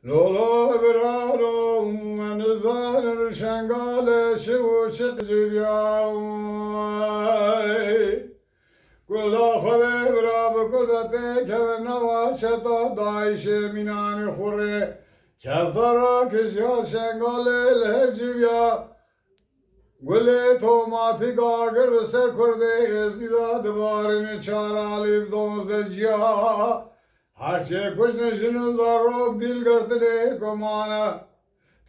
Lolo brado manzar şangale şu çıkacağım. Kula khode brab kulate kevna vaşta daişe minani khore keftara kızya şangale lehcivya Gule tomati gagar ser kurde ezida dvarin çaralib donzeciya Harçe kuşnışını zarrok dil gırtile komana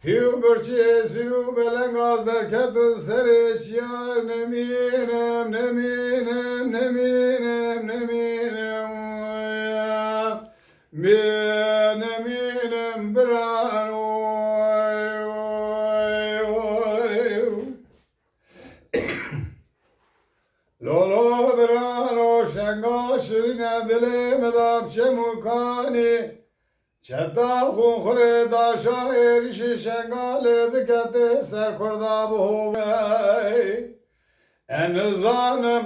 Tiu birçi siru belengaz derket sereç ya neminem neminem neminem neminem neminem bran Lolo brano şenga şirine dile medam çemukani Çetta khunkhre daşa erişi şenga ledikete serkurda buhuvey En zanım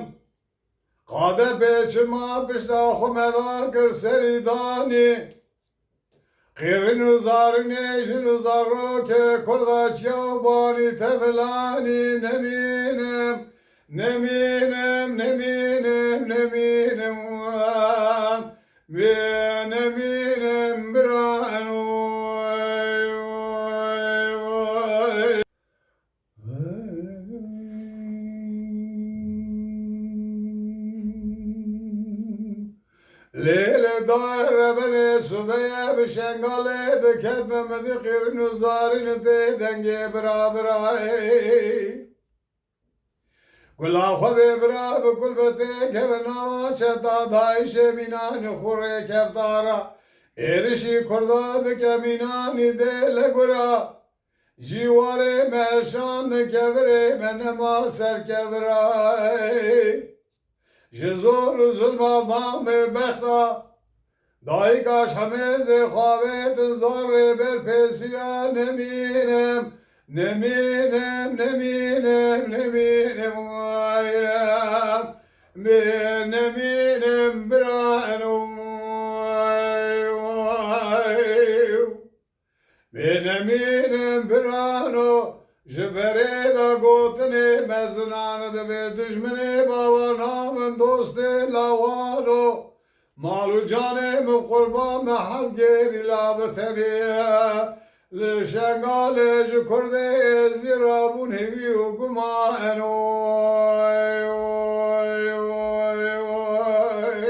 Kade peçima pişta khumeda kır seridani Kırin uzarın eşin uzarro ke kurda çyavbani teflani neminem Neminem, neminem, neminem neminem brano Lele daire beni subeye bişengale de kedmemedi kırın uzarini de denge beraber Kula khode bra bkul bete kevna çeta daişe minani khure keftara erişi kurda de minani de legura Jivare melşan de kevre menema ser kevra Jizor zulma mame behta Daikaş hameze khavet zar ber pesira neminem Neminem, neminem, neminem ayam Neminem brano Neminem brano Jibere da gotne meznan de ve düşmene baba namın doste lavano Malu cane mi kurban me havger ilabetene L'şengale ji kurde ezdirabun hevi hukuma en oy oy oy oy oy